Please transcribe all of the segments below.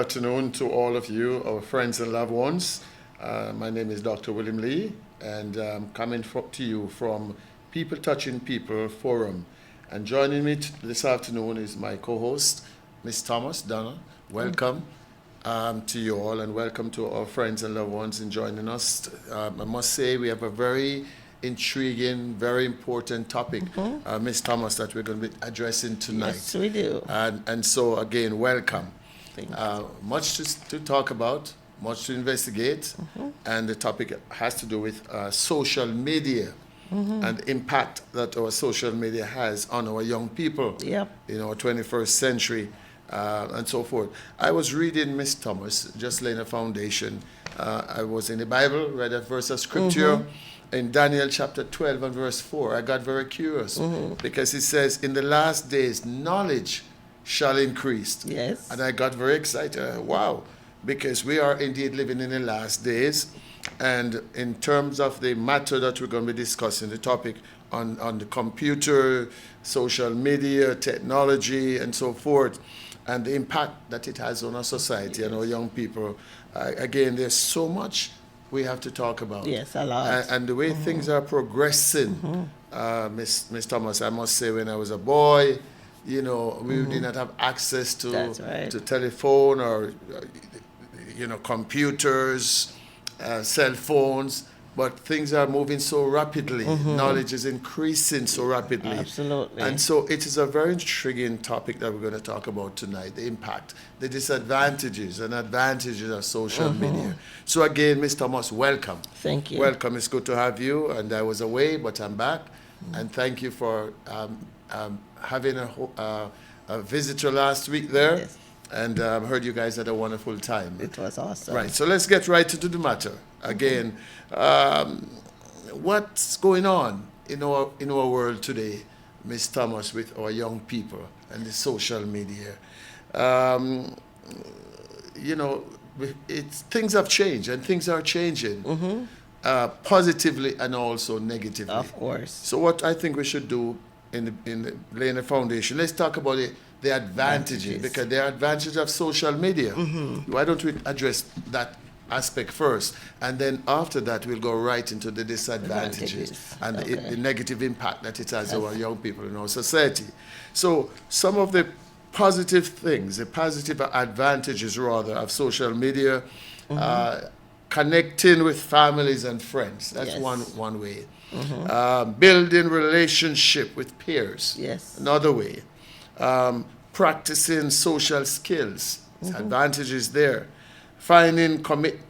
afternoon to all of you, our friends and loved ones. My name is Dr. William Lee, and I'm coming to you from People Touching People Forum. And joining me this afternoon is my co-host, Miss Thomas Donna. Welcome to you all, and welcome to our friends and loved ones in joining us. I must say we have a very intriguing, very important topic, Miss Thomas, that we're going to be addressing tonight. Yes, we do. And so again, welcome. Thank you. Much to talk about, much to investigate, and the topic has to do with social media and the impact that our social media has on our young people Yep. in our 21st century, and so forth. I was reading Miss Thomas, just laying a foundation. I was in the Bible, read a verse of scripture in Daniel chapter 12 and verse 4. I got very curious because it says, in the last days, knowledge shall increase. Yes. And I got very excited. Wow, because we are indeed living in the last days. And in terms of the matter that we're going to be discussing, the topic on the computer, social media, technology, and so forth, and the impact that it has on our society and our young people. Again, there's so much we have to talk about. Yes, a lot. And the way things are progressing, Miss Thomas, I must say, when I was a boy, you know, we did not have access to That's right. to telephone or computers, cell phones. But things are moving so rapidly. Knowledge is increasing so rapidly. Absolutely. And so it is a very intriguing topic that we're going to talk about tonight, the impact, the disadvantages and advantages of social media. So again, Ms. Thomas, welcome. Thank you. Welcome. It's good to have you. And I was away, but I'm back. And thank you for having a visitor last week there. Yes. And I heard you guys had a wonderful time. It was awesome. Right, so let's get right into the matter. Again, what's going on in our world today, Miss Thomas, with our young people and the social media? Things have changed, and things are changing positively and also negatively. Of course. So what I think we should do in laying the foundation, let's talk about the advantages, because there are advantages of social media. Why don't we address that aspect first, and then after that we'll go right into the disadvantages and the negative impact that it has on our young people in our society. So some of the positive things, the positive advantages rather of social media, connecting with families and friends. That's Yes. one way. Building relationship with peers. Yes. Another way. Practicing social skills. Advantages there. Finding community,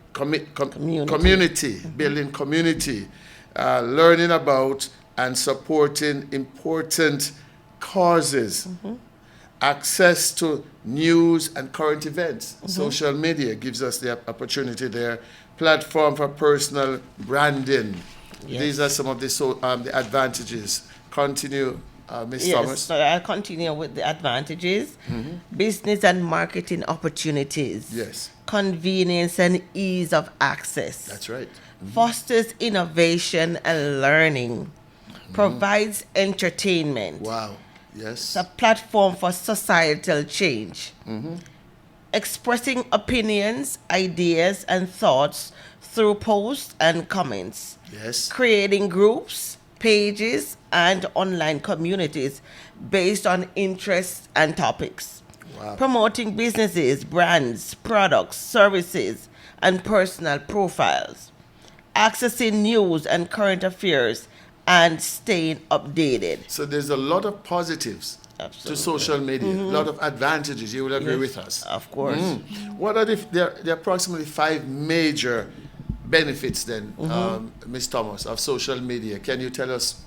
building community, learning about and supporting important causes. Access to news and current events. Social media gives us the opportunity there. Platform for personal branding. Yes. These are some of the advantages. Continue, Ms. Yes, Thomas. so I'll continue with the advantages. Business and marketing opportunities. Yes, Convenience and ease of access. that's right. Fosters innovation and learning. Provides entertainment. Wow. Yes. It's a platform for societal change. Expressing opinions, ideas, and thoughts through posts and comments. Yes. Creating groups, pages, and online communities based on interests and topics. Wow. Promoting businesses, brands, products, services, and personal profiles. Accessing news and current affairs and staying updated. So there's a lot of positives to Absolutely. social media, a lot of advantages. You will agree Yes, with us. Of course. What are there are approximately 5 major benefits then, Ms. Thomas, of social media? Can you tell us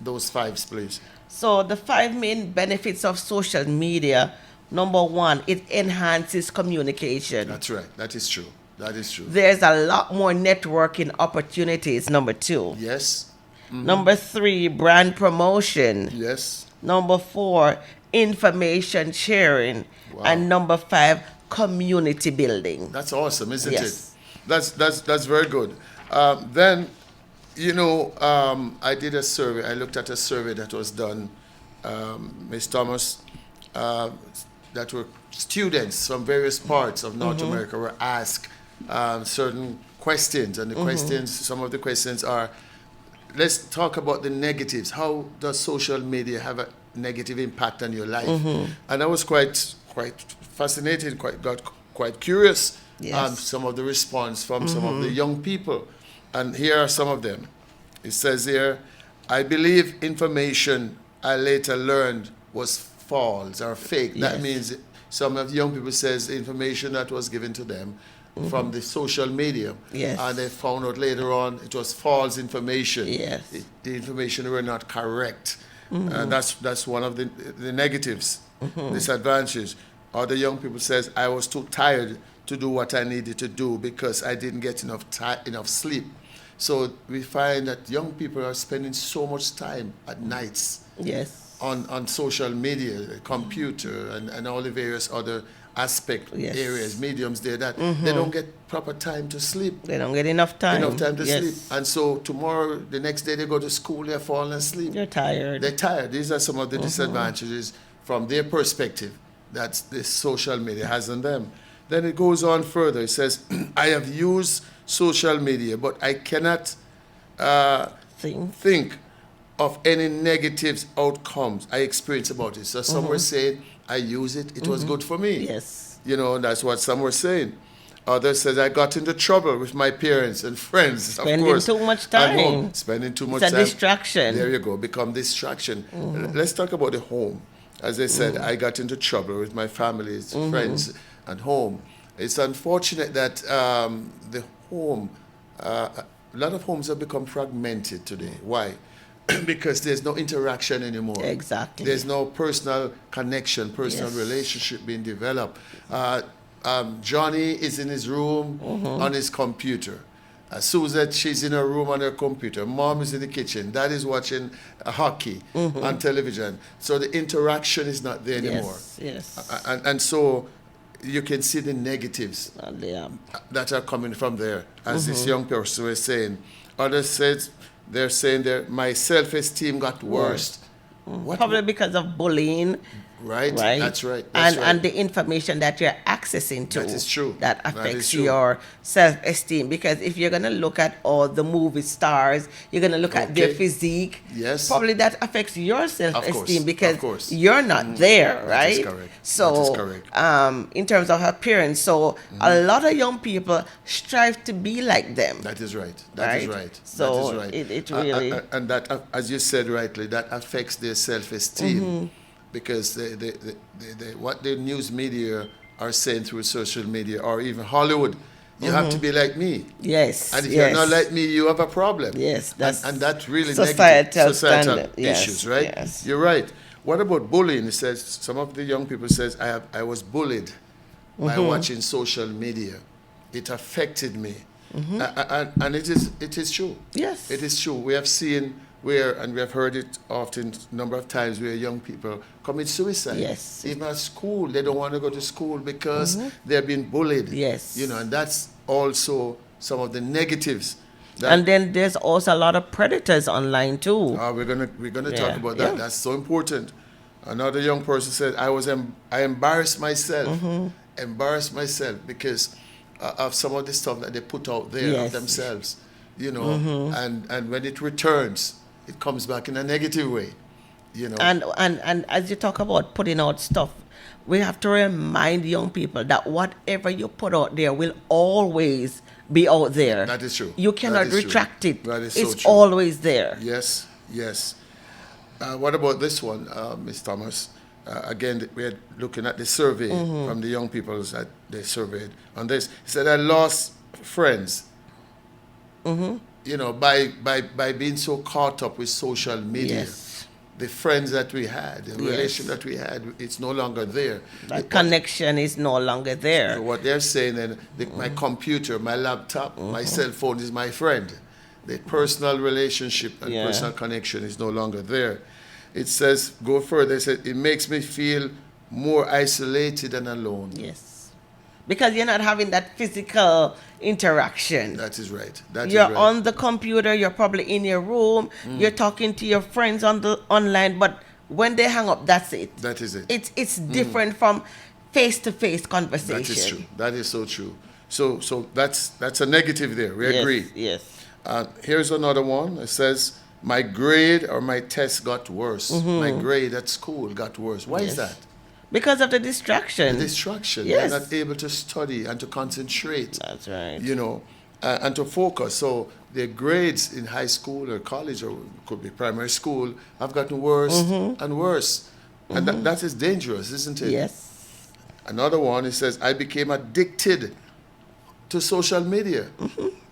those 5, please? So the 5 main benefits of social media. Number 1, it enhances communication. That's right. That is true. That is true. There's a lot more networking opportunities. Number 2. Yes. Number 3, brand promotion. Yes. Number 4, information sharing. Wow. And number 5, community building. That's awesome, isn't Yes. it? That's very good. Then, I did a survey. I looked at a survey that was done, Ms. Thomas, that were students from various parts of North America were asked certain questions, and the questions, some of the questions are, let's talk about the negatives. How does social media have a negative impact on your life? And I was quite fascinated, got quite curious on some of the response from some of the young people. And here are some of them. It says here, I believe information I later learned was false or fake. Yes. That means some of the young people says the information that was given to them from the social media, Yes. and they found out later on it was false information. Yes. The information were not correct, and that's one of the negatives, disadvantages. Other young people says I was too tired to do what I needed to do because I didn't get enough sleep. So we find that young people are spending so much time at nights Yes. on social media, the computer, and all the various other Yes. areas, mediums there, that they don't get proper time to sleep. They don't get enough time. Enough time to Yes. sleep. And so tomorrow, the next day they go to school, they're falling asleep. They're tired. They're tired. These are some of the disadvantages from their perspective that this social media has on them. Then it goes on further. It says, I have used social media, but I cannot think of any negative outcomes I experienced about it. So some were saying, I use it, it was good for me. Yes. You know, that's what some were saying. Others said I got into trouble with my parents and friends. Spending of course, too much at home. time. Spending too much It's a time. distraction. There you go, become distraction. Let's talk about the home. As I said, I got into trouble with my family's friends and home. It's unfortunate that the home, a lot of homes have become fragmented today. Why? Because there's no interaction anymore. Exactly. There's no personal connection, personal Yes. relationship being developed. Johnny is in his room on his computer. Suzette, she's in her room on her computer. Mom is in the kitchen. Dad is watching hockey on television. So the interaction is not there anymore. Yes. Yes. And so you can see the negatives Yeah. that are coming from there, as this young person was saying. Others said, they're saying that my self-esteem got worse. What? Probably because of bullying. Right? Right. That's right. And the information that you're accessing to. That is true. That That affects is true. your self-esteem. Because if you're gonna look at all the movie stars, you're gonna look at their Okay. physique. Yes. Probably that affects your self-esteem of because course. you're not there, That is right? correct. So, That is correct. in terms of appearance, so a lot of young people strive to be like them. That is right. That is Right. right. So that is right. it really- and that, as you said rightly, that affects their self-esteem because what the news media are saying through social media or even Hollywood, you have to be like me. Yes. And if yes. you're not like me, you have a problem. Yes, that's and that's really societal negative societal standard. Yes, issues, right? yes. You're right. What about bullying? It says some of the young people says I was bullied by watching social media. It affected me, and it is true. Yes. It is true. We have seen and we have heard it often, number of times, where young people commit suicide. Yes. Even at school, they don't want to go to school because they're being bullied. Yes. You know, and that's also some of the negatives. That, And then there's also a lot of predators online too. we're gonna Yeah, talk about that. yeah. That's so important. Another young person said, I embarrassed myself, because of some of the stuff that they put out there of Yes. themselves, you know, and when it returns, it comes back in a negative way, you know. And as you talk about putting out stuff, we have to remind young people that whatever you put out there will always be out there. That is true. You That cannot is true. retract it. That is so It's true. always there. Yes, yes. What about this one, Ms. Thomas? Again, we're looking at the survey from the young people that they surveyed on this. He said, I lost friends, you know, by being so caught up with social media. Yes. The friends that we had, the Yes. relation that we had, it's no longer there. That connection is no longer So there. what they're saying, then, my computer, my laptop, my cell phone is my friend. The personal relationship and Yeah. personal connection is no longer there. It says, go further, it says, it makes me feel more isolated and alone. Yes. Because you're not having that physical interaction. That is right. That is You're right. on the computer, you're probably in your room, you're talking to your friends on the online, but When they hang up, that's it. That is it. It's different from face-to-face conversation. That is true. That is so true. So that's a negative there. We Yes, agree. yes. Here's another one. It says, my grade or my test got worse. My grade at school got worse. Why is Mm-hmm. Yes. that? Because of the distraction. Distraction. Yes. They're not able to study and to concentrate. That's right. You know, and to focus. So their grades in high school or college or could be primary school have gotten worse and worse. And that is dangerous, isn't it? Yes. Another one, it says, I became addicted to social media.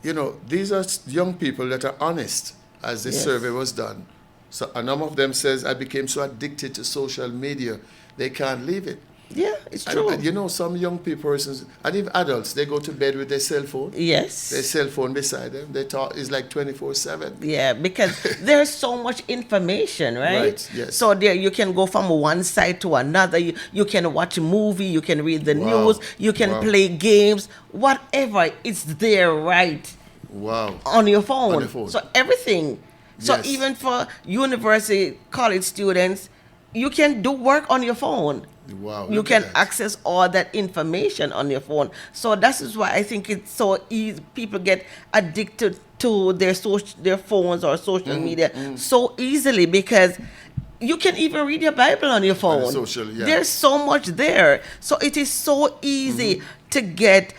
You know, these are young people that are honest, as this Yes. survey was done. So a number of them says, I became so addicted to social media, they can't leave it. Yeah, it's And, true. and you know, some young people, persons, and even adults, they go to bed with their cell phone. Yes. Their cell phone beside them. They talk, it's like 24/7. Yeah, because there's so much information, right? Right, yes. So there you can go from one side to another. You can watch a movie, you can read the Wow. news, you can Wow. play games, whatever. It's there right Wow. on your phone. On your phone. So everything. So Yes. even for university, college students, you can do work on your phone. Wow. You look at can that. access all that information on your phone. So that is why I think it's so easy. People get addicted to their phones or social media so easily because you can even read your Bible on your phone. social, yeah. There's so much there. So it is so easy to get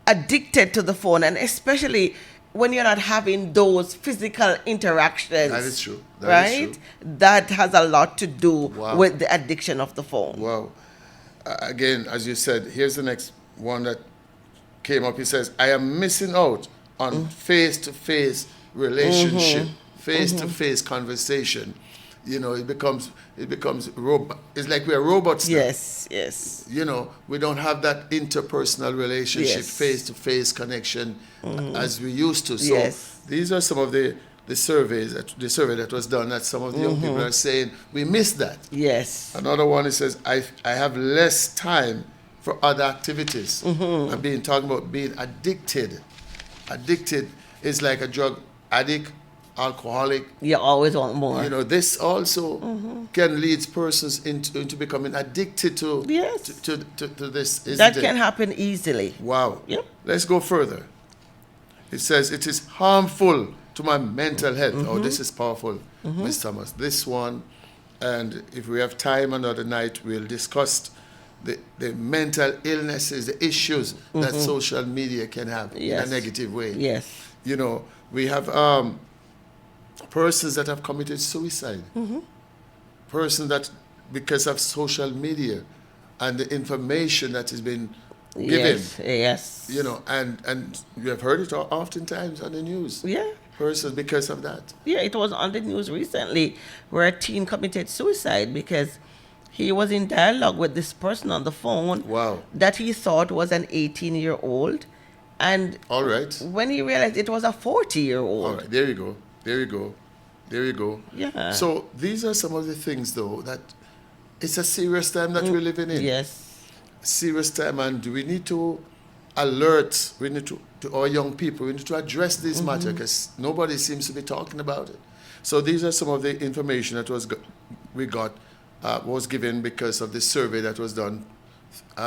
addicted to the phone, and especially when you're not having those physical interactions. That is true. That is right? true. That has a lot to do Wow. with the addiction of the phone. Wow. Again, as you said, here's the next one that came up. He says, I am missing out on face-to-face relationship, face-to-face conversation. You know, it becomes robot. It's like we're robots now. Yes, yes. You know, we don't have that interpersonal relationship, Yes. face-to-face connection as we used to. So Yes. these are some of the survey that was done that some of the young people are saying we miss that. Yes. Another one, it says, I have less time for other activities. I'm talking about being addicted. Addicted is like a drug addict, alcoholic. You always want more. You know, this also can lead persons into becoming addicted to, Yes. to this. Isn't that it? can happen easily. Wow. Yep. Let's go further. It says, it is harmful to my mental health. Oh, this is powerful, Ms. Thomas. This one, and if we have time another night, we'll discuss the mental illnesses, the issues that social media can have Yes. in a negative way. Yes. You know, we have persons that have committed suicide. Persons that, because of social media and the information that has been given, Yes. Yes. you know, and you have heard it oftentimes on the news. Yeah. Persons because of that. Yeah, it was on the news recently where a teen committed suicide because he was in dialogue with this person on the phone Wow. that he thought was an 18-year-old. And All right. when he realized it was a 40-year-old. All right. There you go. There you go. There you go. Yeah. So these are some of the things, though, that it's a serious time that we're living in. Yes. Serious time, and we need to alert. We need to our young people. We need to address this matter because nobody seems to be talking about it. So these are some of the information that was given because of this survey that was done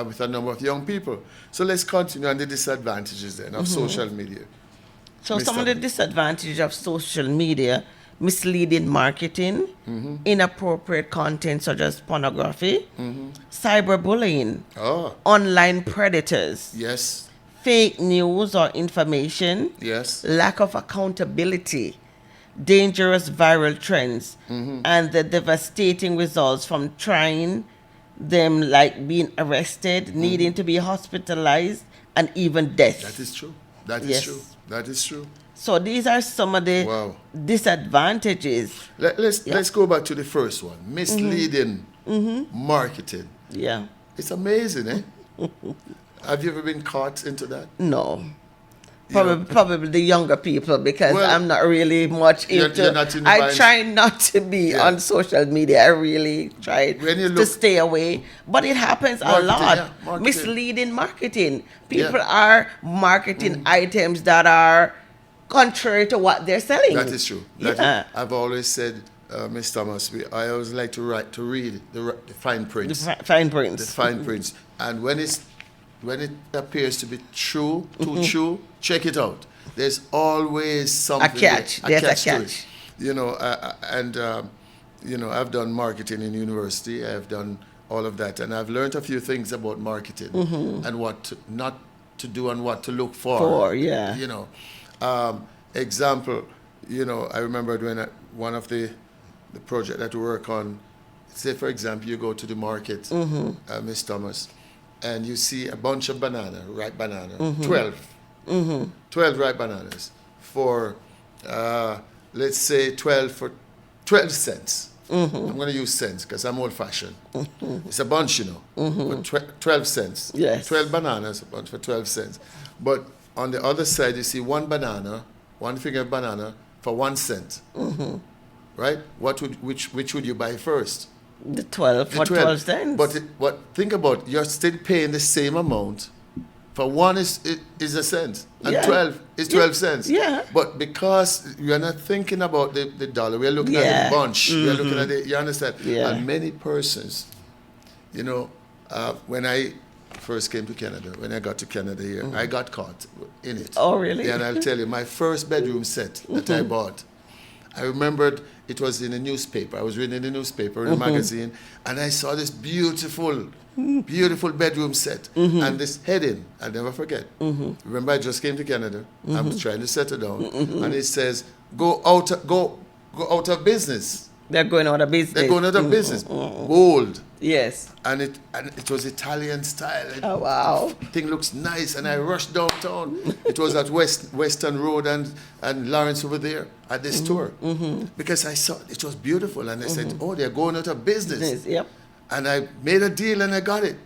with a number of young people. So let's continue on the disadvantages then of social media. So Ms. some of the Thomas. disadvantages of social media: misleading marketing, inappropriate content such as pornography, cyberbullying, Oh, online predators, yes, fake news or information, yes. lack of accountability, dangerous viral trends, and the devastating results from trying them, like being arrested, needing to be hospitalized, and even death. That is true. That is Yes. true. That is true. So these are some of the Wow. disadvantages. Let's go back to the first one. Misleading marketing. Yeah. It's amazing, eh? Have you ever been caught into that? No. You know, Probably the younger people, because Well, I'm not really much you're into. not in the I mind- try not to be Yeah. on social media. I really try When you to look- stay away. But it happens a Marketing, lot. yeah, marketing. Misleading marketing. Yeah. People are marketing items that are contrary to what they're selling. That is true. Yeah. I've always said Miss Thomas, I always like to read the fine The prints. fine The prints. fine prints. And when it appears to be true, too true, check it out. There's always something. catch. There's a to it. catch. You know, you know, I've done marketing in university. I've done all of that, and I've learned a few things about marketing and not to do and what to look for. Yeah. You know, example. You know, I remember when one of the project that we work on. Say, for example, you go to the market, Miss Thomas, and you see a bunch of ripe banana, 12 ripe bananas for, let's say, 12 cents. I'm going to use cents because I'm old-fashioned. It's a bunch, you know, for 12 cents. Yes. 12 bananas, a bunch for 12 cents. But on the other side, you see one finger of banana for 1 cent. Right? Which would you buy first? The 12 for 12 cents. But think about it, you're still paying the same amount. For one is a cent, and Yeah. 12 is 12 cents. Yeah. But because we are not thinking about the dollar, we are looking at the bunch. We are looking at you understand? Yeah. And many persons, you know, when I first came to Canada, when I got to Canada here, I got caught in it. Oh, really? Yeah, and I'll tell you, my first bedroom set that I bought, I remembered it was in a newspaper. I was reading the newspaper, in a magazine, and I saw this beautiful bedroom set. And this heading, I'll never forget. Remember, I just came to Canada. I was trying to settle down. And it says, go out of business. They're going out of business. They're going out of business. Bold. Yes. And it was Italian style. Oh, wow. The thing looks nice, and I rushed downtown. It was at Western Road and Lawrence over there at this store because I saw it was beautiful, and I said, "Oh, they're going out of business." Yep. And I made a deal, and I got it.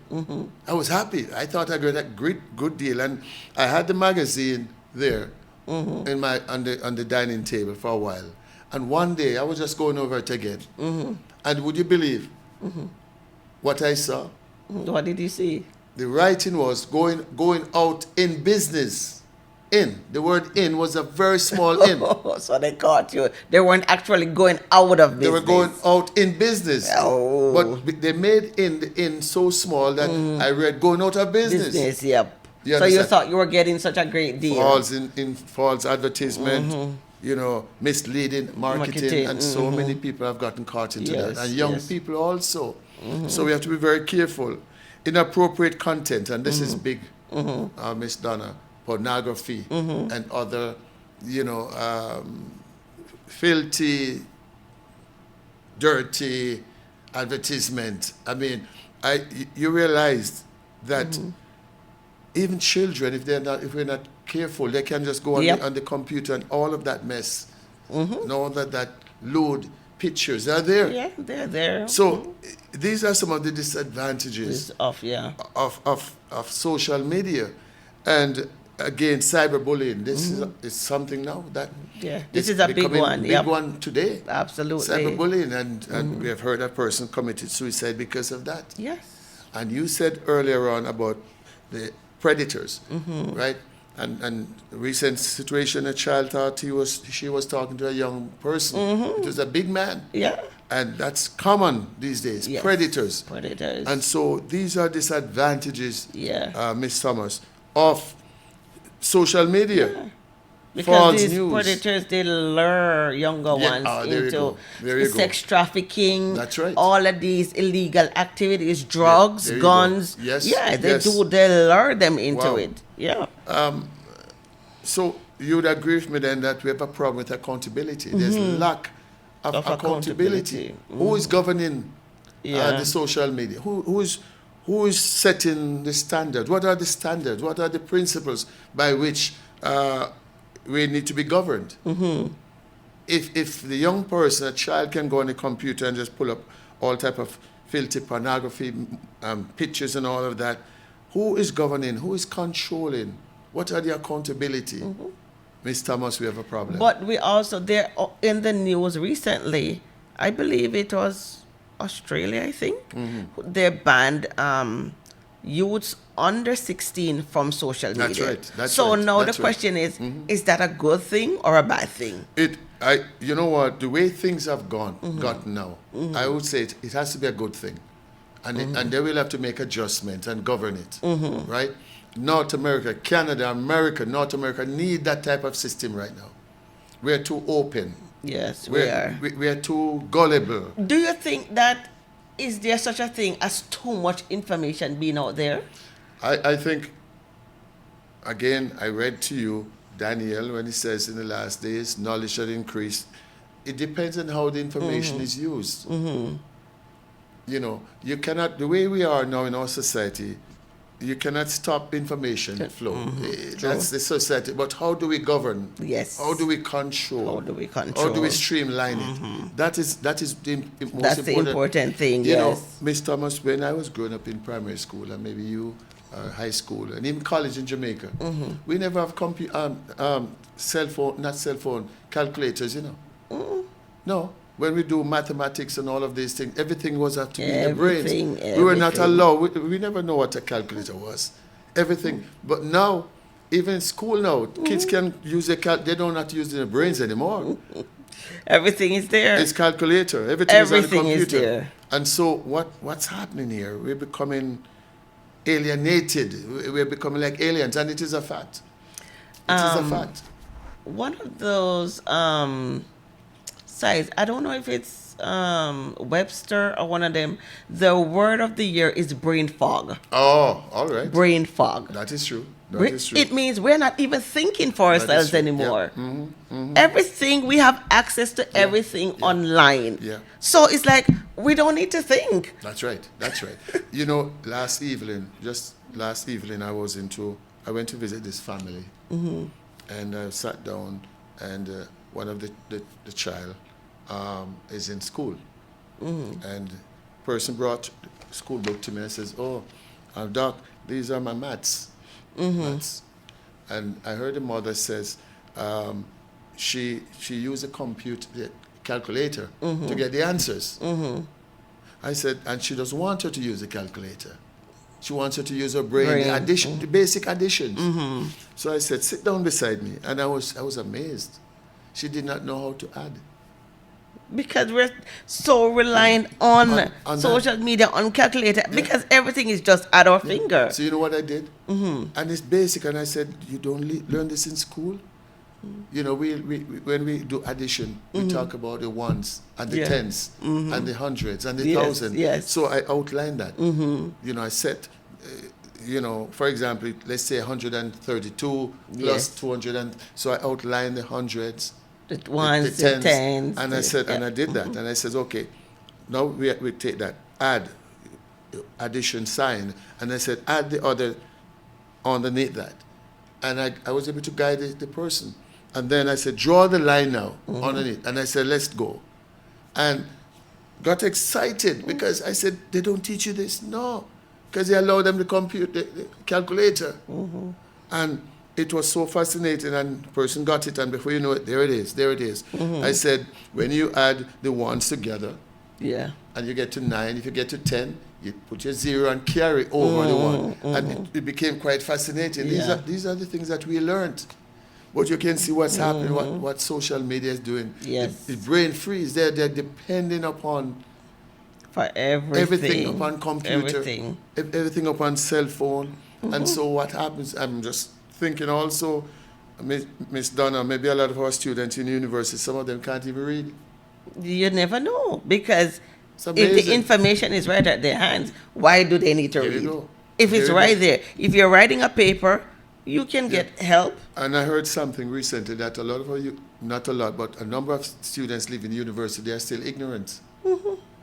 I was happy. I thought I got a good deal, and I had the magazine there in on the dining table for a while. And one day I was just going over it again, and would you believe? What I saw? What did you see? The writing was going out in business. In. The word in was a very small in. So they caught you. They weren't actually going out of business. They were going out in business. Oh. But they made the in so small that I read going out of business. Business, yep. You So you understand? thought you were getting such a great deal. False advertisement, you know, misleading marketing, and so many people have gotten caught into Yes, that. And young yes. people also. So we have to be very careful. Inappropriate content, and this is big, Miss Donna, pornography and other, you know, filthy, dirty advertisement. I mean, you realize that even children, if we're not careful, they can just go on the computer and all of that mess, and all that lewd pictures are there. Yeah, they're there. So these are some of the disadvantages of social media, and again, cyberbullying. This is something now that this is a big one. Big one today. Absolutely. Cyberbullying, and we have heard a person committed suicide because of that. Yes. And you said earlier on about the predators, right? And recent situation, a child thought she was talking to a young person. It was a big man. Yeah. And that's common these days. Yes. Predators. Predators. And so these are disadvantages, Yeah. Miss Summers, of social media. Yeah. Because False these news. predators, they lure younger ones there you into go. There you go. sex trafficking. That's right. All of these illegal activities, drugs, there you guns. go. Yes, Yeah, they yes. do. They lure them into Wow. it. Yeah. So you would agree with me then that we have a problem with accountability. There's lack of accountability. Who is governing the social media? Who is setting the standard? What are the standards? What are the principles by which we need to be governed? If the young person, a child, can go on the computer and just pull up all type of filthy pornography, pictures and all of that, who is governing? Who is controlling? What are the accountability? Ms. Thomas, we have a problem. But we also, there in the news recently, I believe it was Australia, I think, they banned youths under 16 from social media. That's right. That's so right. now That's the right. question is that a good thing or a bad thing? you know what, the way things have gotten now, Mm-hmm. I would say it has to be a good thing. And they will have to make adjustments and govern it, Mm-hmm. right? North America, Canada, America, North America need that type of system right now. We're too open. Yes, we are. We're too gullible. Do you think that is there such a thing as too much information being out there? I think, again, I read to you Daniel when he says in the last days, knowledge shall increase. It depends on how the information is used. You know, you cannot, the way we are now in our society, you cannot stop information flow. That's the society. But how do we govern? Yes. How do we control? How do we control? How do we streamline it? That is the most That's the important thing, You know, yes. Miss Thomas, when I was growing up in primary school, and maybe you, high school, and even college in Jamaica, we never have cell phone, not cell phone, calculators, you know. No. When we do mathematics and all of these things, everything was have to be in the brains. We were not Everything. allowed. We never know what a calculator was. Everything. But now, even in school now, kids can use they don't have to use their brains anymore. Everything is there. It's calculator. Everything Everything is on is the computer. there. And so what's happening here? We're becoming alienated. We're becoming like aliens, and it is a fact. It is a fact. One of those sites, I don't know if it's Webster or one of them, the word of the year is brain fog. Oh, all right. Brain fog. That is true. That is true. It means we're not even thinking for That is ourselves true. anymore. Yeah. Everything, we have access to everything online. Yeah. So it's like we don't need to think. That's right. That's right. You know, last evening, I went to visit this family, and I sat down, and one of the child is in school, and person brought the school book to me and says, "Oh, Doc, these are my maths." Maths. And I heard the mother says she used a calculator to get the answers. I said, and she doesn't want her to use a calculator. She wants her to use her brain. The basic additions. So I said, sit down beside me, and I was amazed. She did not know how to add. Because we're so reliant on On social media, on calculator, because everything is just at our finger. So you know what I did? And it's basic. And I said, you don't learn this in school? You know, we when we do addition, we talk about the ones and the tens and the hundreds and the Yes, thousands. yes. So I outlined that. You know, I said, you know, for example, let's say 132 plus Yes. 200. So I outlined the hundreds, The ones, the tens. and I said, and I did that, and I said, okay, now we take that, add, addition sign, and I said, add the other underneath that, and I was able to guide the person, and then I said, draw the line now underneath, and I said, let's go, and got excited because I said, they don't teach you this, no, because they allow them to compute the calculator, and it was so fascinating, and the person got it, and before you know it, there it is. I said, when you add the ones together, Yeah. and you get to 9, if you get to 10, you put your 0 and carry over the 1. And it became quite fascinating. Yeah. These are the things that we learned. But you can see what's happening, what social media is doing. Yes. The brain freeze, they're depending upon For everything. everything upon computer, Everything. everything upon cell phone. And so what happens, I'm just thinking also, Miss Donna, maybe a lot of our students in university, some of them can't even read. You never know, because It's if amazing. the information is right at their hands, why do they need to There you read? go. If it's There you right go. there, if you're writing a paper, you can get help. And I heard something recently that a lot of our, not a lot, but a number of students live in the university, they are still ignorant.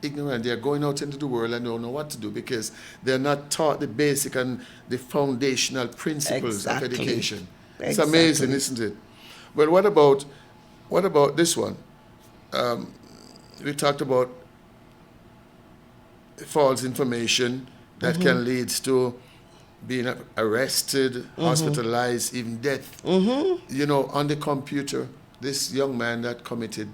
Ignorant. They are going out into the world and don't know what to do because they're not taught the basic and the foundational principles Exactly. of education. It's Exactly. amazing, isn't it? Well, what about this one? We talked about false information that can lead to being arrested, hospitalized, even death. You know, on the computer, this young man that committed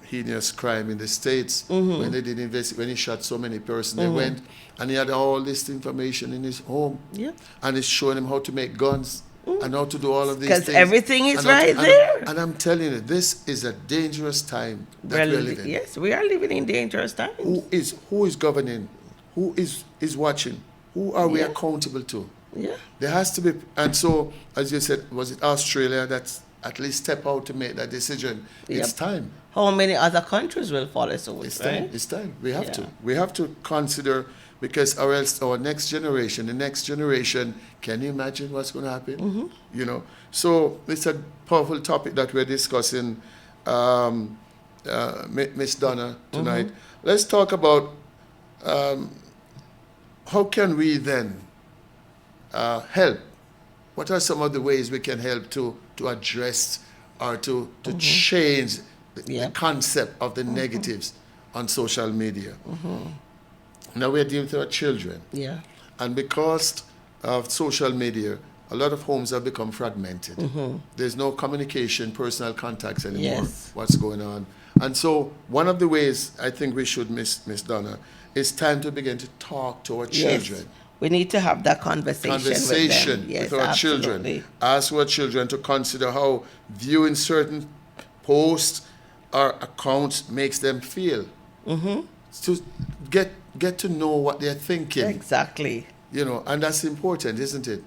heinous crime in the States, when they did when he shot so many persons, they went and he had all this information in his home. Yeah. And it's showing him how to make guns. and how to do all of these 'Cause things. everything is And how to- right there. And I'm telling you, this is a dangerous time that we're living. Yes, we are living in dangerous times. Who is governing? Who is watching? Who are we Yeah. accountable to? Yeah. There has to be, and so as you said, was it Australia that's at least step out to make that decision? It's Yep. time. How many other countries will follow suit, It's right? time. It's time. We have to. Yeah. We have to consider, because or else our next generation, the next generation, can you imagine what's going to happen? Mm-hmm. You know. So it's a powerful topic that we're discussing, Miss Donna, tonight. Mm-hmm. Let's talk about how can we then help. What are some of the ways we can help to address or to change the Yeah. concept of the negatives on social media? Now we're dealing with our children. Yeah. And because of social media, a lot of homes have become fragmented. There's no communication, personal contacts anymore. Yes. What's going on? And so one of the ways I think we should, Miss Donna, is time to begin to talk to our children. Yes. We need to have that conversation with them. Yes, our absolutely. children. Ask our children to consider how viewing certain posts or accounts makes them feel. To get to know what they're thinking. Exactly. You know, and that's important, isn't it?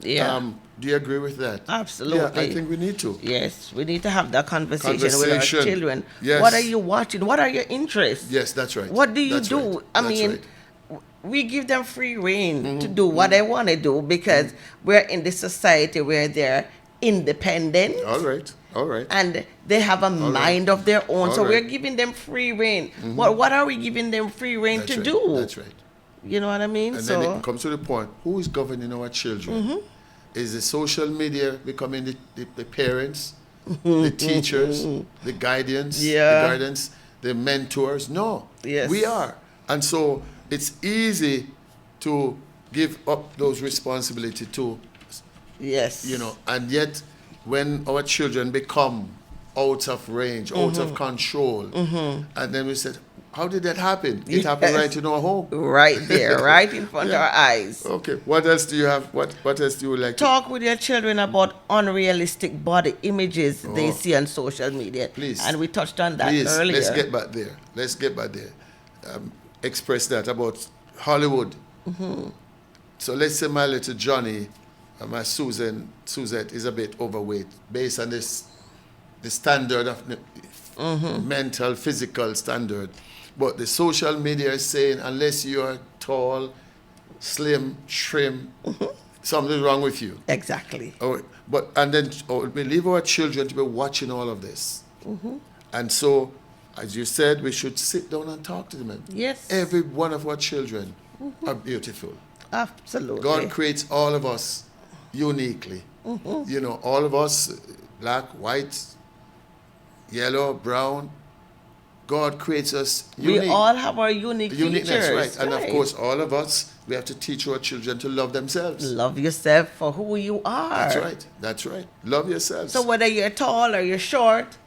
Yeah. Do you agree with that? Absolutely. Yeah, I think we need to. Yes, we need to have that conversation with our Conversation. children. Yes. What are you watching? What are your interests? Yes, that's right. What do you That's do? right. I That's mean, right. we give them free reign to do what they want to do because we're in this society where they're independent All right. All right. and they have a right. mind of their own. All So right. we're giving them free reign. What are we giving them free reign That's to right. do? That's right. You know what I mean? And so then it comes to the point, who is governing our children? Is the social media becoming the parents, the teachers, the guardians, Yeah. the mentors? No. Yes. We are. And so it's easy to give up those responsibilities to, yes. you know, and yet when our children become out of range, out of control, and then we said, how did that happen? It happened Yes. right in our home. Right there, right in front of Yeah. our eyes. Okay. What else do you have? What else do you like? Talk with your children about unrealistic body images they Oh. see on social media. Please. And we touched on that Please, earlier. let's get back there. Let's get back there. Express that about Hollywood. So let's say my little Johnny and my Suzette is a bit overweight based on the standard of mental, physical standard. But the social media is saying unless you're tall, slim, trim, something's wrong with you. Exactly. We leave our children to be watching all of this. And so, as you said, we should sit down and talk to them. And Yes. every one of our children are beautiful. Absolutely. God creates all of us uniquely. You know, all of us, black, white, yellow, brown. God creates us unique. We all have our unique Uniqueness, features. right. And of course, all of us, we have to teach our children to love themselves. Love yourself for who you are. That's right. That's right. Love yourselves. So whether you're tall or you're short,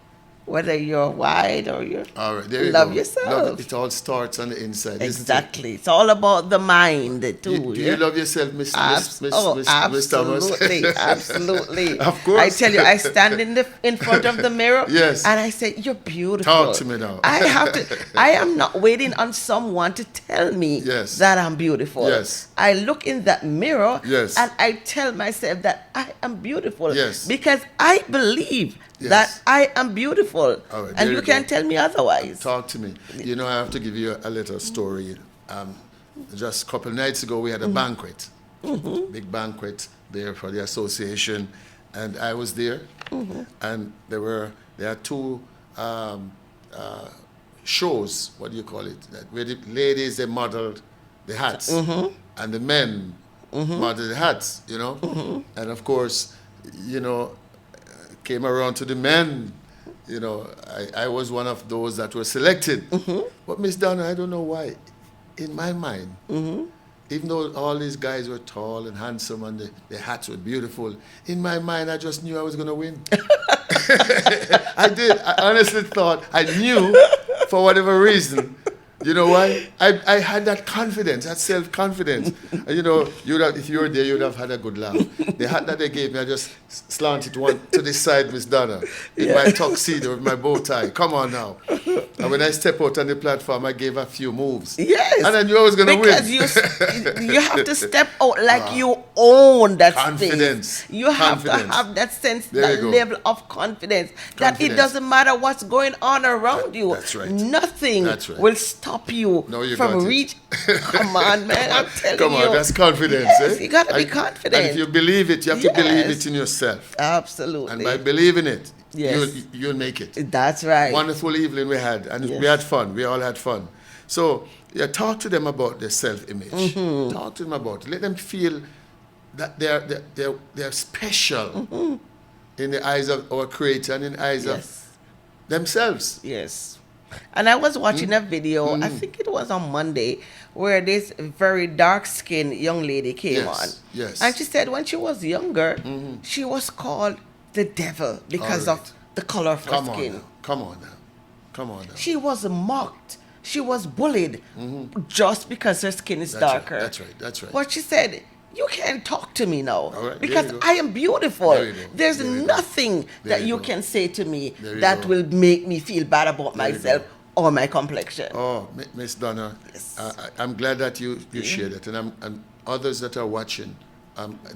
whether you're wide or you're all right, there you love go. yourself. It all starts on the inside, isn't it? exactly. It's all about the mind too. Do yeah? you love yourself, Miss Thomas? Absolutely, absolutely. Of course. I tell you, I stand in front of the mirror, Yes. and I say, "You're beautiful." Talk to me now. I have to. I am not waiting on someone to tell me Yes. that I'm beautiful. Yes. I look in that mirror, Yes. and I tell myself that I am beautiful. Yes. Because I believe Yes. that I am beautiful, All right, there and you you can't go. tell me otherwise. Talk to me. You know, I have to give you a little story. Just a couple of nights ago, we had a banquet, big banquet there for the association, and I was there, and there are two shows. What do you call it? Where the ladies they modeled the hats, and the men modeled the hats. You know, and of course, you know, came around to the men. You know, I was one of those that were selected. But Miss Donna, I don't know why. In my mind, even though all these guys were tall and handsome and their hats were beautiful, in my mind, I just knew I was going to win. I did. I honestly thought, I knew, for whatever reason, You know why? I had that confidence, that self-confidence. You know, you'd have, if you were there, you'd have had a good laugh. The hat that they gave me, I just slanted one to the side, Miss Donna, in my tuxedo, with my bow tie. Come on now. And when I step out on the platform, I gave a few moves. Yes. And I knew I was going to win. Because you have to step out like you own that Confidence. space. You have to Confidence. have that sense, There that you go. level of confidence, that it Confidence. doesn't matter what's going on around you. That's right. Nothing That's right. will stop you No, you from got it. reach. Come on, man. I'm telling Come you. on, that's confidence. Yes, eh? you got to be And confident. if you believe it, you have to believe Yes. it in yourself. Absolutely. And by believing it, Yes. you'll make it. That's right. Wonderful evening we had, and Yes. we had fun. We all had fun. So, yeah, talk to them about their self-image. Mm-hmm. Talk to them about it. Let them feel that they're special in the eyes of our Creator and in the eyes Mm-hmm. Yes. of themselves. Yes. And I was watching a video, I think it was on Monday, where this very dark skinned young lady came Yes, on. yes. And she said when she was younger, she was called the devil because All right. of the color of her Come on skin. now. Come on now. Come on now. She was mocked. She was bullied just because her skin is That's right, darker. that's right, that's right. But she said, you can't talk to me now All right, there because you go. I am beautiful. There you go, There's there you go. nothing There that you you go. can say to me There you that go. will make me feel bad about There you myself go. or my complexion. Oh, Miss Donna, Yes. I'm glad that you shared it, and others that are watching,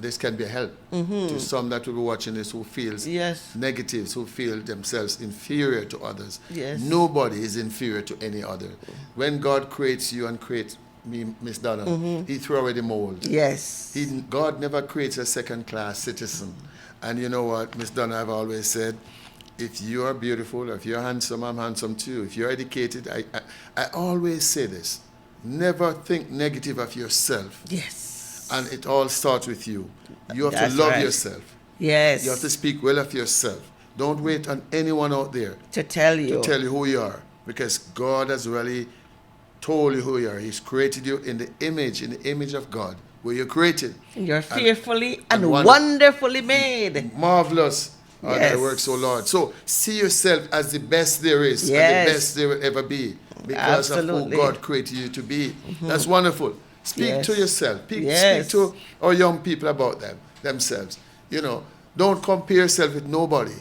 this can be a help to some that will be watching this who feels Yes. negatives, who feel themselves inferior to others. Yes. Nobody is inferior to any other. When God creates you and creates me, Miss Donna, He threw away the mold. Yes. God never creates a second-class citizen. And you know what, Miss Donna, I've always said, if you are beautiful, if you're handsome, I'm handsome too. If you're educated, I always say this, never think negative of yourself. Yes. And it all starts with you. You have That's to love right. yourself. Yes. You have to speak well of yourself. Don't wait on anyone out there to tell you. to tell you who you are, because God has really told you who you are. He's created you in the image of God, where you're created. You're fearfully and and wonderfully made. Marvelous are thy Yes. works, O Lord. So see yourself as the best there is Yes. and the best there will ever be, because Absolutely. of who God created you to be. That's wonderful. Speak Yes. to yourself. Yes. Speak to our young people about themselves. You know, don't compare yourself with nobody.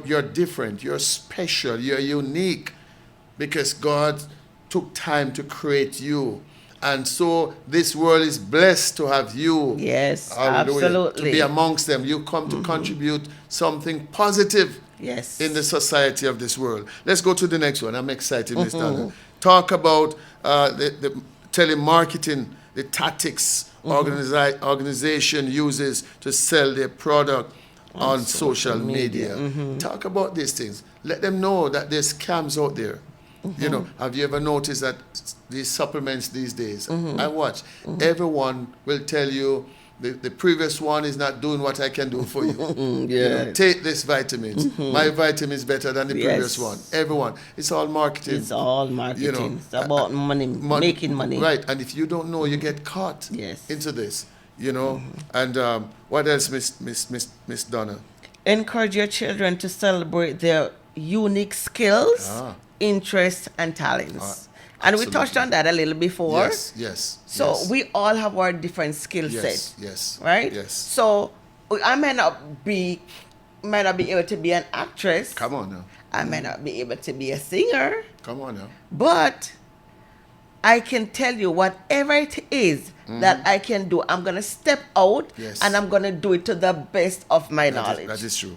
You're different. You're special. You're unique, because God took time to create you. And so this world is blessed to have you. Yes, Hallelujah. absolutely. To be amongst them. You come to contribute something positive Yes. in the society of this world. Let's go to the next one. I'm excited, Ms. Donna. Talk about the telemarketing, the tactics organization uses to sell their product on social media. Talk about these things. Let them know that there's scams out there. You know, have you ever noticed that these supplements these days, I watch, everyone will tell you the previous one is not doing what I can do for you. You know, take this vitamins. My vitamin is better than the previous Yes. one. Everyone. It's all marketing. It's all marketing. You know, it's about money, making money. Right. And if you don't know, you get caught Yes. into this. You know. And what else, Miss Donna? Encourage your children to celebrate their unique skills, interests, and talents. And we touched on that a little before. Yes, yes. So yes. we all have our different skill Yes, set, yes, right? yes. So I may not be able to be an actress. Come on now. I may not be able to be a singer, Come on now. but I can tell you whatever it is that I can do, I'm gonna step out Yes. and I'm gonna do it to the best of my knowledge. That is true.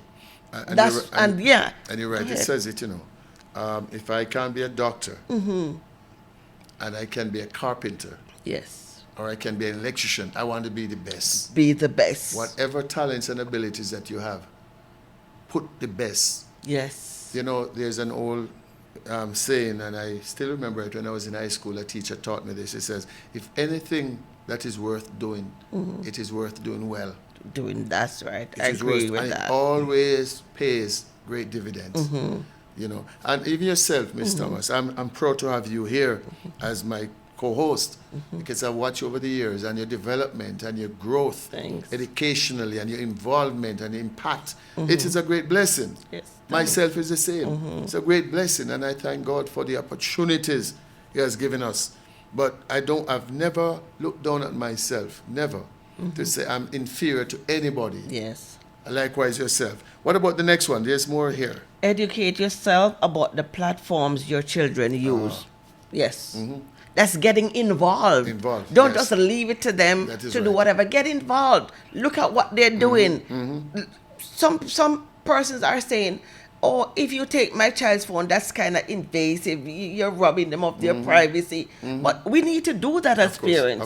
And That's you're- and yeah. And you're right. Go It ahead. says it, you know. If I can't be a doctor, and I can be a carpenter, Yes. or I can be an electrician, I want to be the best. Be the best. Whatever talents and abilities that you have, put the best. Yes. You know, there's an old saying, and I still remember it when I was in high school. A teacher taught me this. It says, if anything that is worth doing, it is worth doing well. Doing that's right. It I is agree worth- with and that. It always pays great dividends. You know, and even yourself, Miss Thomas, I'm proud to have you here as my co-host, because I watch over the years and your development and your growth Thanks. educationally and your involvement and impact. It is a great blessing. Yes. Myself is the same. It's a great blessing, and I thank God for the opportunities He has given us. But I've never looked down at myself, never, to say I'm inferior to anybody. Yes. Likewise yourself. What about the next one? There's more here. Educate yourself about the platforms your children use. Yes. Mm-hmm. That's getting involved. Involved, Don't yes. just leave it to them That to is do right. whatever. Get involved. Look at what they're doing. Some persons are saying, "Oh, if you take my child's phone, that's kind of invasive. You're robbing them of their privacy." But we need to do that as parents.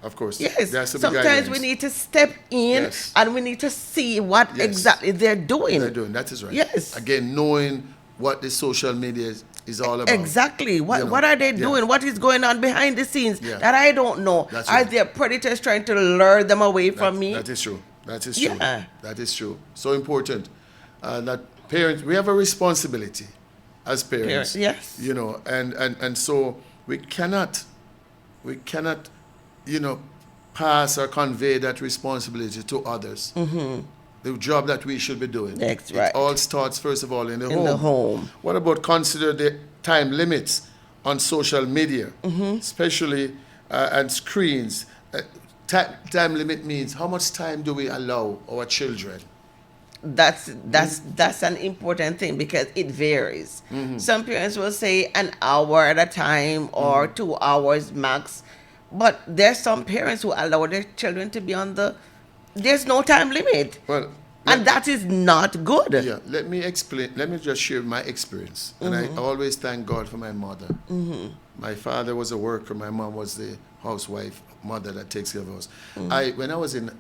Of course. Yes. There has to be Sometimes guidelines. we need to step in Yes. and we need to see what Yes. exactly they're doing. They're doing. That is right. Yes. Again, knowing what the social media is all about. Exactly. What You know, what are they yeah. doing? What is going on behind the scenes Yeah. that I don't know? That's Are right. there predators trying to lure them away from me? That is true. That is true. Yeah. That is true. So important. That parents, we have a responsibility as parents. Yes. You know, and so we cannot, pass or convey that responsibility to others. The job that we should be doing. That's It right. all starts, first of all, in the In the home. What about consider the time limits on social media, especially and screens? Time limit means how much time do we allow our children? That's an important thing because it varies. Mm-hmm. Some parents will say an hour at a time or Mm-hmm. 2 hours max, but there's some parents who allow their children to be on there's no time limit, Well, and that is not good. yeah, let me explain. Let me just share my experience. And I always thank God for my mother. My father was a worker. My mom was the housewife, mother that takes care of us. When I was in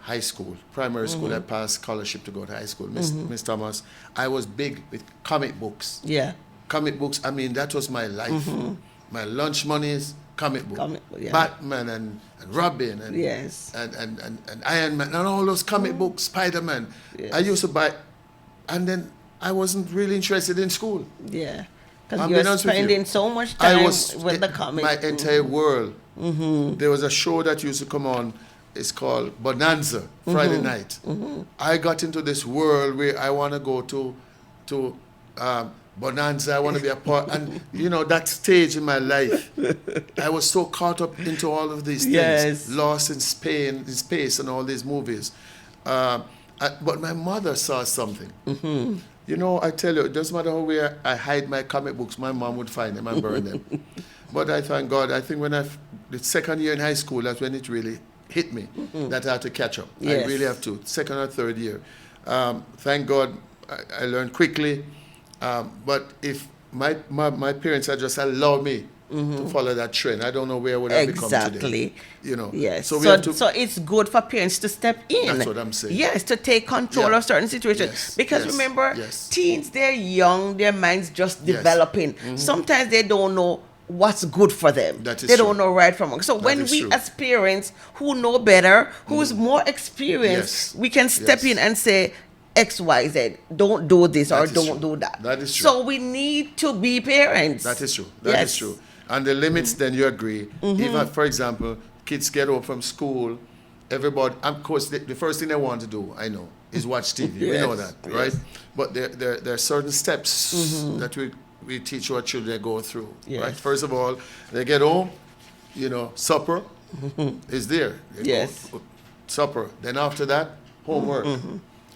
high school, primary school, I passed scholarship to go to high school. Miss Thomas, I was big with comic books. Yeah. Comic books, I mean, that was my life. My lunch money is comic book. Yeah. Batman and Robin and, Yes. and Iron Man and all those comic books, Spider-Man. Yes. I used to buy, and then I wasn't really interested in school. Yeah. Because I'm you're being honest with you. spending so much I time was with the comic. my entire world. There was a show that used to come on. It's called Bonanza Friday night. I got into this world where I want to go to Bonanza. I want to be a part, and that stage in my life, I was so caught up into all of these things, Yes. Lost in Space, and all these movies. But my mother saw something. I tell you, it doesn't matter where I hide my comic books, my mom would find them and burn them. But I thank God. I think the second year in high school, that's when it really hit me that I had to catch up. Yes. I really have to. Second or third year. Thank God I learned quickly. But if my parents had just allowed me to follow that trend, I don't know where I would have become today. Exactly. Yes. So we So, have to. so it's good for parents to step in. That's what I'm saying. Yes, to take control Yeah. of certain situations. Yes, Because yes, remember, yes. teens, they're young, their minds just Yes. developing. Sometimes they don't know what's good for them. That is they true. don't know right from wrong. So when is we true. as parents who know better, who's more experienced, Yes. we can step Yes. in and say, XYZ, don't do this or That is don't true. do that. That is true. So we need to be parents. That is true. That is Yes. true. And the limits, then you agree. If, for example, kids get home from school, everybody, of course, the first thing they want to do, I know, is watch TV. We know Yes, that, right? yes. But there are certain steps that we teach our children to go through, Yes. right? First of all, they get home, supper is there. They go, Yes. supper. Then after that, homework.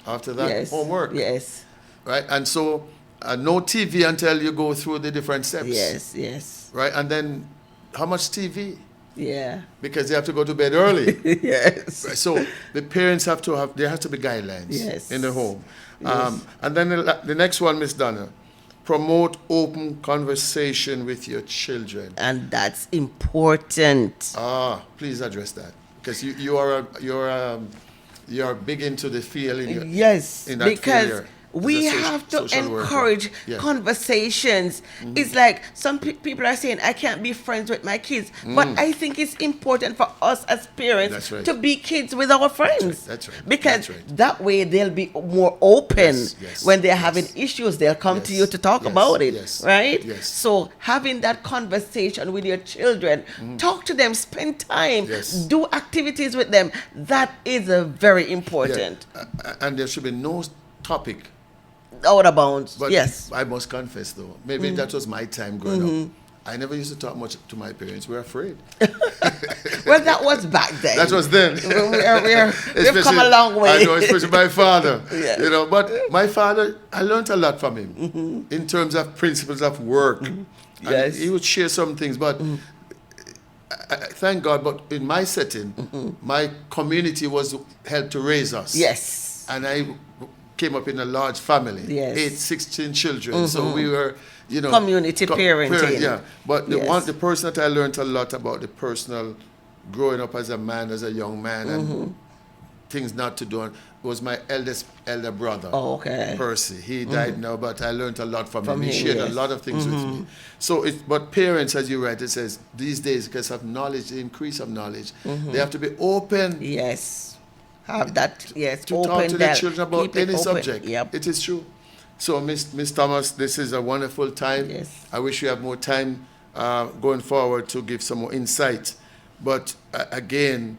After that, Yes. homework. Yes. Right? And so, no TV until you go through the different steps. Yes. Yes. Right? And then, how much TV? Yeah. Because they have to go to bed early. Yes. Right? So the parents there has to be guidelines Yes. in the home. Yes. And then the next one, Miss Donna, promote open conversation with your children. And that's important. Please address that, because you're big into the field Yes, in that because field here. we As a have to social worker. encourage Yeah. conversations. It's like some people are saying, I can't be friends with my kids. But I think it's important for us as parents That's right. to be kids with our friends. That's right. Because That's right. that way they'll be more open. Yes, yes, when they're yes. having issues, they'll come to Yes, you to talk yes, about it. yes, Right? yes. So having that conversation with your children, talk to them, spend time, Yes. do activities with them. That is very important. And there should be no topic. Out of bounds. But Yes. I must confess, though, maybe that was my time growing up. I never used to talk much to my parents. We're afraid. Well, that was back then. That was then. We've come a long way. I know, especially my father. Yes. You know, but my father, I learned a lot from him in terms of principles of work. And Yes. he would share some things, but thank God, but in my setting, my community was helped to raise us. Yes. And I came up in a large family, Yes. 16 children. So we were, you know, Community parenting. yeah. But Yes. the person that I learned a lot about the personal growing up as a man, as a young man, and things not to do was my elder brother. Oh, okay. Percy. He died now, but I learned a lot from him. He him, shared yes. a lot of things with me. So, but parents, as you write, it says these days, because of knowledge, the increase of knowledge, they have to be open Yes. Have that, yes, to open talk to their that. children about Keep it any open. subject. Yep. It is true. So, Miss Thomas, this is a wonderful time. Yes. I wish we have more time going forward to give some more insight. But again,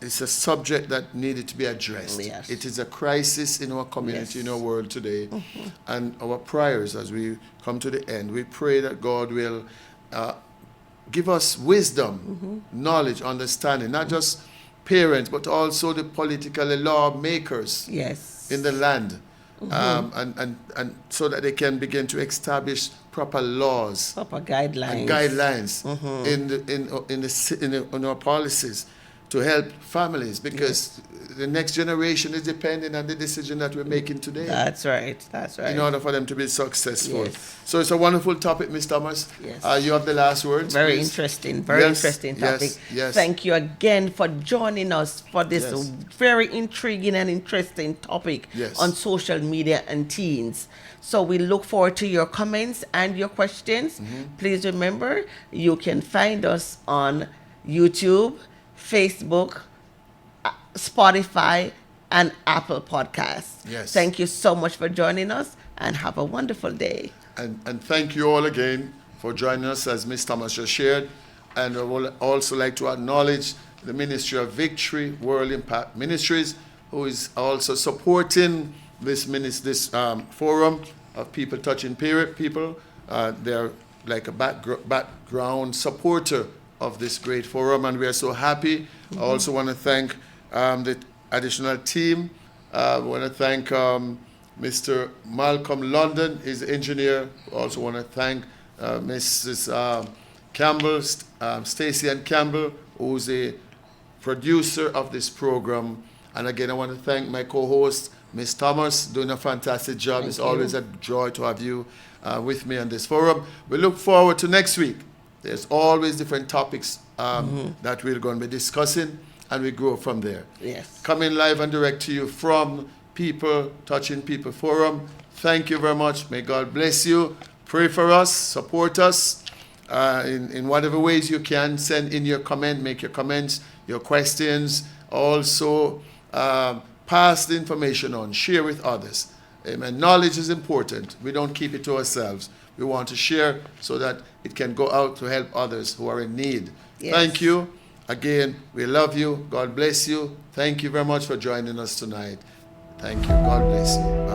it's a subject that needed to be addressed. Yes. It is a crisis in our community, Yes. in our world today. And our prayers as we come to the end, we pray that God will give us wisdom, knowledge, understanding, not just parents, but also the political lawmakers Yes. in the land, and so that they can begin to establish proper laws Proper guidelines. and guidelines in our policies to help families, because the next generation is depending on the decision that we're making today That's right. That's right. in order for them to be successful. Yes. So it's a wonderful topic, Ms. Thomas. Yes. You have the last words. Very please. interesting. Very Yes, interesting yes, topic. yes. Thank you again for joining us for this Yes. very intriguing and interesting topic Yes. on social media and teens. So we look forward to your comments and your questions. Please remember, you can find us on YouTube, Facebook, Spotify, and Apple Podcasts. Yes. Thank you so much for joining us, and have a wonderful day. And thank you all again for joining us, as Ms. Thomas just shared. And I would also like to acknowledge the Ministry of Victory World Impact Ministries, who is also supporting this forum of people touching people. They're like a background supporter of this great forum, and we are so happy. I also want to thank the additional team. I want to thank Mr. Malcolm London, his engineer. I also want to thank Mrs. Campbell, Stacey Ann Campbell, who's a producer of this program. And again, I want to thank my co-host, Ms. Thomas, doing a fantastic job. It's always a joy to have you with me on this forum. We look forward to next week. There's always different topics that we're going to be discussing, and we grow from there. Yes. Coming live and direct to you from People Touching People Forum. Thank you very much. May God bless you. Pray for us. Support us in whatever ways you can. Send in your comment. Make your comments, your questions. Also, pass the information on. Share with others. Amen. Knowledge is important. We don't keep it to ourselves. We want to share so that it can go out to help others who are in need. Yes. Thank you. Again, we love you. God bless you. Thank you very much for joining us tonight. Thank you. God bless you.